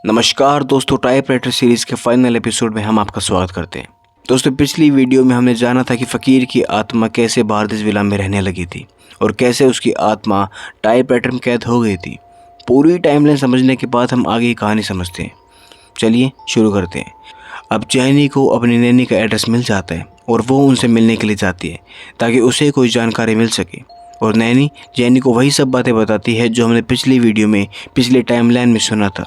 नमस्कार दोस्तों, typewriter series के फाइनल एपिसोड में हम आपका स्वागत करते हैं। दोस्तों, पिछली वीडियो में हमने जाना था कि फ़कीर की आत्मा कैसे भारतीय विला में रहने लगी थी और कैसे उसकी आत्मा टाइपराइटर में कैद हो गई थी। पूरी टाइमलाइन समझने के बाद हम आगे की कहानी समझते हैं। चलिए शुरू करते हैं। अब जैनी को अपनी नैनी का एड्रेस मिल जाता है और वो उनसे मिलने के लिए जाती है ताकि उसे कोई जानकारी मिल सके। और नैनी जैनी को वही सब बातें बताती है जो हमने पिछली वीडियो में पिछले टाइमलाइन में सुना था।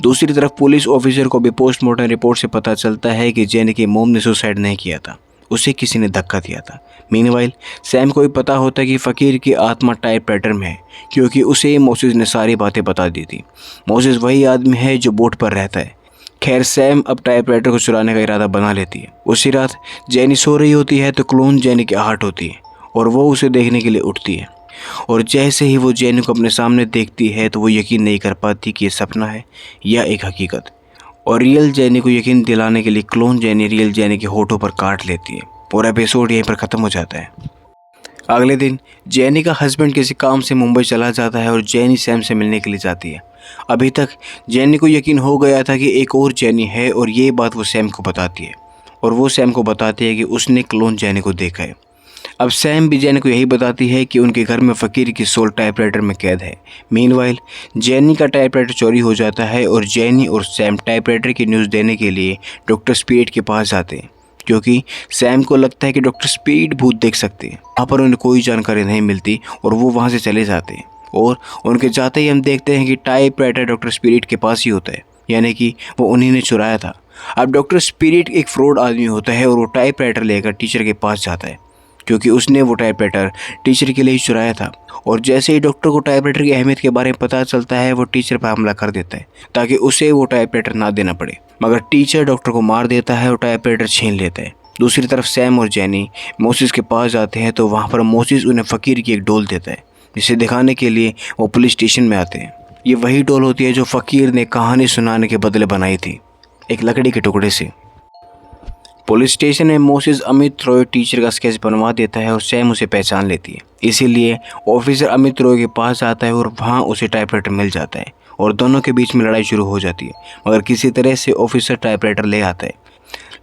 दूसरी तरफ पुलिस ऑफिसर को भी पोस्टमार्टम रिपोर्ट से पता चलता है कि जैनी की मोम ने सुसाइड नहीं किया था, उसे किसी ने धक्का दिया था। मीनवाइल सैम को भी पता होता है कि फ़कीर की आत्मा टाइपराइटर में है क्योंकि उसे मोसेस ने सारी बातें बता दी थी। मोसेस वही आदमी है जो बोट पर रहता है। खैर, सैम अब टाइपराइटर को चुराने का इरादा बना लेती है। उसी रात जैनी सो रही होती है तो क्लोन जैनी की आहट होती है और वो उसे देखने के लिए उठती है। और जैसे ही वो जैनी को अपने सामने देखती है तो वो यकीन नहीं कर पाती कि ये सपना है या एक हकीकत। और रियल जैनी को यकीन दिलाने के लिए क्लोन जैनी रियल जैनी के होठों पर काट लेती है। पूरा एपिसोड यहीं पर ख़त्म हो जाता है। अगले दिन जैनी का हस्बैंड किसी काम से मुंबई चला जाता है और जैनी सैम से मिलने के लिए जाती है। अभी तक जैनी को यकीन हो गया था कि एक और जैनी है और ये बात वो सैम को बताती है और वो सैम को बताती है कि उसने क्लोन जैनी को देखा है। अब सैम भी जैनी को यही बताती है कि उनके घर में फ़कीर की सोल टाइपराइटर में कैद है। मीनवाइल जैनी का टाइपराइटर चोरी हो जाता है और जैनी और सैम टाइपराइटर की न्यूज़ देने के लिए डॉक्टर स्पिरिट के पास जाते हैं क्योंकि सैम को लगता है कि डॉक्टर स्पिरिट भूत देख सकते हैं। वहाँ पर उन्हें कोई जानकारी नहीं मिलती और वो वहाँ से चले जाते हैं। और उनके जाते ही हम देखते हैं कि टाइपराइटर डॉक्टर स्पिरिट के पास ही होता है, यानी कि वो उन्हीं ने चुराया था। अब डॉक्टर स्पिरिट एक फ्रॉड आदमी होता है और वो टाइपराइटर लेकर टीचर के पास जाता है क्योंकि उसने वो टाइपराइटर टीचर के लिए ही चुराया था। और जैसे ही डॉक्टर को टाइपराइटर की अहमियत के बारे में पता चलता है वो टीचर पर हमला कर देता है ताकि उसे वो टाइपराइटर ना देना पड़े, मगर टीचर डॉक्टर को मार देता है और टाइपराइटर छीन लेता है। दूसरी तरफ सैम और जैनी मोसेस के पास जाते हैं तो वहाँ पर मोसेस उन्हें फ़कीर की एक डोल देता है जिसे दिखाने के लिए वो पुलिस स्टेशन में आते हैं। ये वही डोल होती है जो फ़कीर ने कहानी सुनाने के बदले बनाई थी, एक लकड़ी के टुकड़े से। पुलिस स्टेशन में मोसेस अमित रॉय टीचर का स्केच बनवा देता है और सैम उसे पहचान लेती है। इसीलिए ऑफिसर अमित रॉय के पास आता है और वहाँ उसे टाइपराइटर मिल जाता है और दोनों के बीच में लड़ाई शुरू हो जाती है, मगर किसी तरह से ऑफिसर टाइपराइटर ले आता है।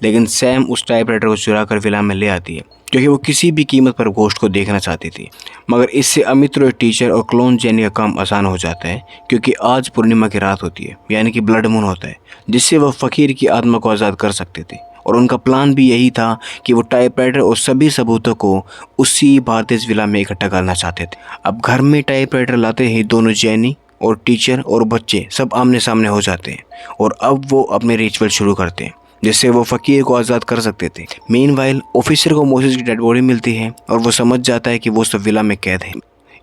लेकिन सैम उस टाइपराइटर को चुरा कर विला में ले आती है क्योंकि वो किसी भी कीमत पर घोस्ट को देखना चाहती थी। मगर इससे अमित रॉय टीचर और क्लोन जैनी का काम आसान हो जाता है क्योंकि आज पूर्णिमा की रात होती है, यानी कि ब्लड मून होता है, जिससे वह फ़कीर की आत्मा को आज़ाद कर सकते थे। और उनका प्लान भी यही था कि वो टाइपराइटर और सभी सबूतों को उसी भारतीय विला में इकट्ठा करना चाहते थे। अब घर में टाइपराइटर लाते ही दोनों जैनी और टीचर और बच्चे सब आमने सामने हो जाते हैं और अब वो अपने रिचुअल शुरू करते हैं जिससे वो फ़कीर को आज़ाद कर सकते थे। मीनवाइल ऑफिसर को मोसेस की डेड बॉडी मिलती है और वो समझ जाता है कि वो सब विला में कैद है।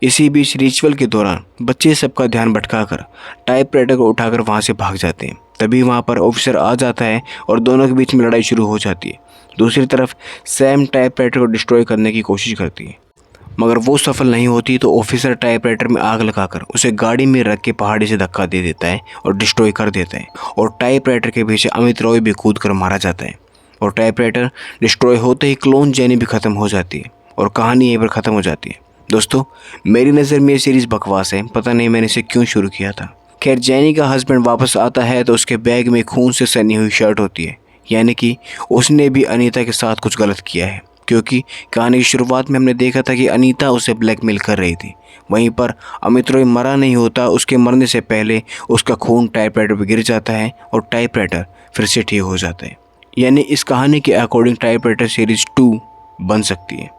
इसी बीच रिचुअल के दौरान बच्चे सबका ध्यान भटकाकर टाइपराइटर को उठाकर वहाँ से भाग जाते हैं। तभी वहाँ पर ऑफिसर आ जाता है और दोनों के बीच में लड़ाई शुरू हो जाती है। दूसरी तरफ सैम टाइपराइटर को डिस्ट्रॉय करने की कोशिश करती है, मगर वो सफल नहीं होती तो ऑफिसर टाइपराइटर में आग लगाकर उसे गाड़ी में रख के पहाड़ी से धक्का दे देता है और डिस्ट्रॉय कर देता है। और टाइपराइटर के पीछे अमित रॉय भी कूद कर मारा जाता है और टाइपराइटर डिस्ट्रॉय होते ही क्लोन जैनी भी ख़त्म हो जाती है और कहानी यहीं पर ख़त्म हो जाती है। दोस्तों, मेरी नज़र में ये सीरीज़ बकवास है, पता नहीं मैंने इसे क्यों शुरू किया था। खैर, जैनी का हस्बैंड वापस आता है तो उसके बैग में खून से सनी हुई शर्ट होती है, यानी कि उसने भी अनीता के साथ कुछ गलत किया है क्योंकि कहानी की शुरुआत में हमने देखा था कि अनीता उसे ब्लैकमेल कर रही थी। वहीं पर अमित रॉय मरा नहीं होता, उसके मरने से पहले उसका खून टाइपराइटर पर गिर जाता है और टाइपराइटर फिर से ठीक हो जाता है। यानी इस कहानी के अकॉर्डिंग टाइपराइटर सीरीज़ 2 बन सकती है।